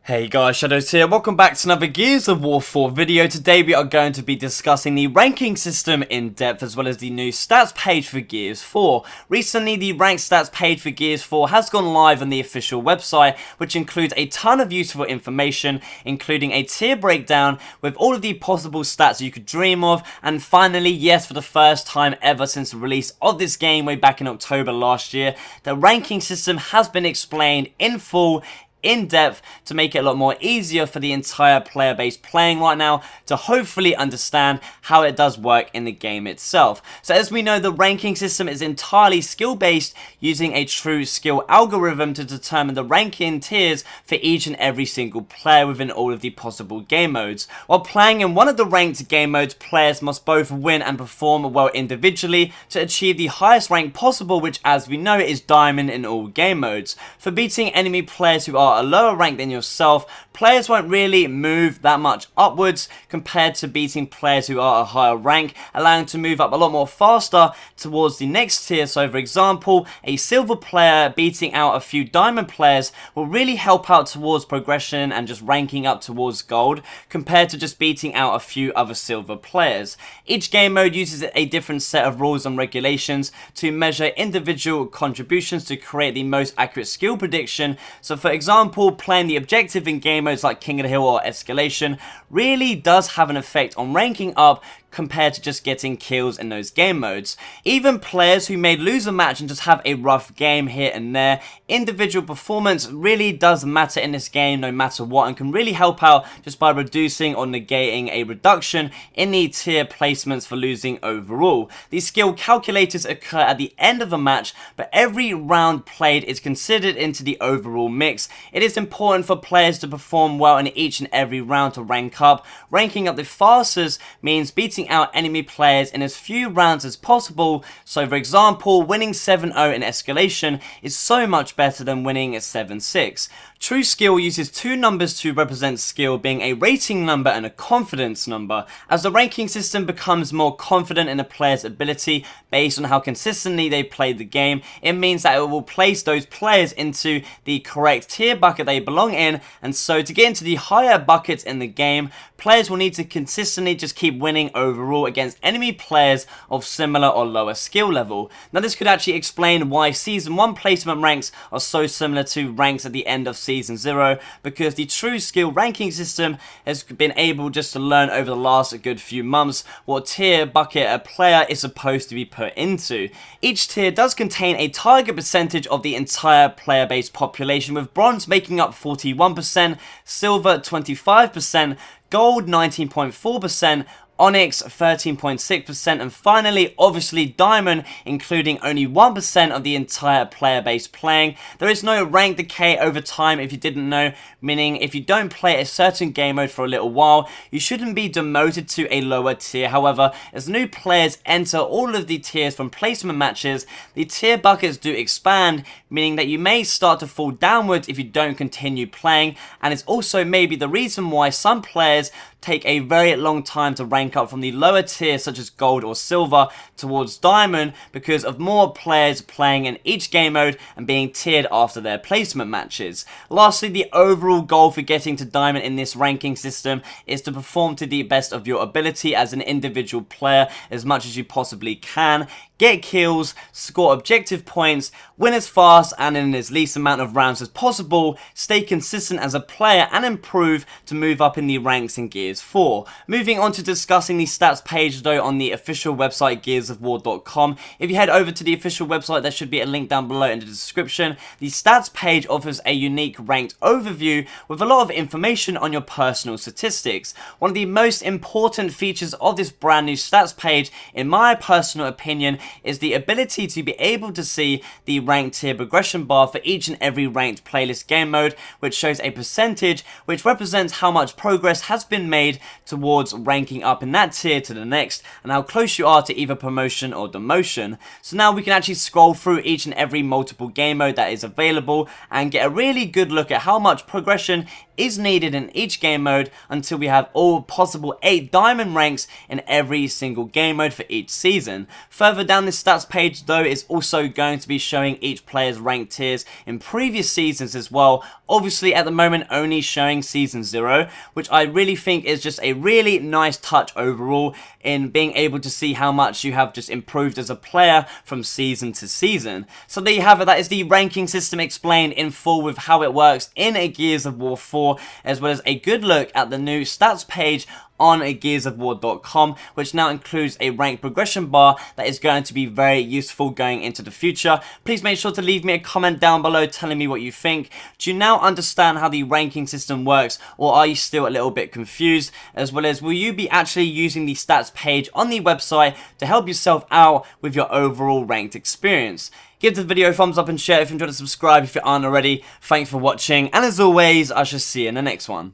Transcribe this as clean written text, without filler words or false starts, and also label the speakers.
Speaker 1: Hey guys, Shadowz here. Welcome back to another Gears of War 4 video. Today we are going to be discussing the ranking system in depth as well as the new stats page for Gears 4. Recently, the ranked stats page for Gears 4 has gone live on the official website, which includes a ton of useful information, including a tier breakdown with all of the possible stats you could dream of, and finally, yes, for the first time ever since the release of this game way back in October last year, the ranking system has been explained in full, in depth, to make it a lot more easier for the entire player base playing right now to hopefully understand how it does work in the game itself. So as we know, the ranking system is entirely skill based, using a true skill algorithm to determine the ranking tiers for each and every single player within all of the possible game modes. While playing in one of the ranked game modes, players must both win and perform well individually to achieve the highest rank possible, which as we know is Diamond in all game modes. For beating enemy players who are a lower rank than yourself, players won't really move that much upwards compared to beating players who are a higher rank, allowing to move up a lot more faster towards the next tier. So for example, a silver player beating out a few diamond players will really help out towards progression and just ranking up towards gold, compared to just beating out a few other silver players. Each game mode uses a different set of rules and regulations to measure individual contributions to create the most accurate skill prediction. So for example, playing the objective in game modes like King of the Hill or Escalation really does have an effect on ranking up compared to just getting kills in those game modes. Even players who may lose a match and just have a rough game here and there, individual performance really does matter in this game no matter what, and can really help out just by reducing or negating a reduction in the tier placements for losing overall. These skill calculators occur at the end of a match, but every round played is considered into the overall mix. It is important for players to perform well in each and every round to rank up. Ranking up the fastest means beating out enemy players in as few rounds as possible. So for example, winning 7-0 in Escalation is so much better than winning at 7-6. True skill uses two numbers to represent skill, being a rating number and a confidence number. As the ranking system becomes more confident in a player's ability based on how consistently they played the game, it means that it will place those players into the correct tier bucket they belong in, and so to get into the higher buckets in the game, players will need to consistently just keep winning overall against enemy players of similar or lower skill level. Now this could actually explain why Season 1 placement ranks are so similar to ranks at the end of Season 0, because the true skill ranking system has been able just to learn over the last good few months what tier bucket a player is supposed to be put into. Each tier does contain a target percentage of the entire player base population, with bronze making up 41%, silver 25%, gold 19.4%, Onyx 13.6%, and finally, obviously, Diamond, including only 1% of the entire player base playing. There is no rank decay over time if you didn't know, meaning if you don't play a certain game mode for a little while, you shouldn't be demoted to a lower tier. However, as new players enter all of the tiers from placement matches, the tier buckets do expand, meaning that you may start to fall downwards if you don't continue playing, and it's also maybe the reason why some players take a very long time to rank up from the lower tier such as gold or silver towards diamond, because of more players playing in each game mode and being tiered after their placement matches. Lastly, the overall goal for getting to diamond in this ranking system is to perform to the best of your ability as an individual player as much as you possibly can, get kills, score objective points, win as fast and in as least amount of rounds as possible, stay consistent as a player, and improve to move up in the ranks in Gears 4. Moving on to discussing the stats page though on the official website gearsofwar.com. If you head over to the official website, there should be a link down below in the description. The stats page offers a unique ranked overview with a lot of information on your personal statistics. One of the most important features of this brand new stats page, in my personal opinion, is the ability to be able to see the ranked tier progression bar for each and every ranked playlist game mode, which shows a percentage which represents how much progress has been made towards ranking up in that tier to the next, and how close you are to either promotion or demotion. So now we can actually scroll through each and every multiple game mode that is available and get a really good look at how much progression is needed in each game mode until we have all possible 8 diamond ranks in every single game mode for each season. Further down down this stats page though is also going to be showing each player's rank tiers in previous seasons as well. Obviously at the moment only showing season 0, which I really think is just a really nice touch overall in being able to see how much you have just improved as a player from season to season. So there you have it, that is the ranking system explained in full with how it works in a Gears of War 4, as well as a good look at the new stats page on gearsofwar.com, which now includes a rank progression bar that is going to be very useful going into the future. Please make sure to leave me a comment down below telling me what you think. Do you now understand how the ranking system works, or are you still a little bit confused? As well as, will you be actually using the stats page on the website to help yourself out with your overall ranked experience? Give the video a thumbs up and share if you enjoyed, and subscribe if you aren't already. Thanks for watching, and as always, I shall see you in the next one.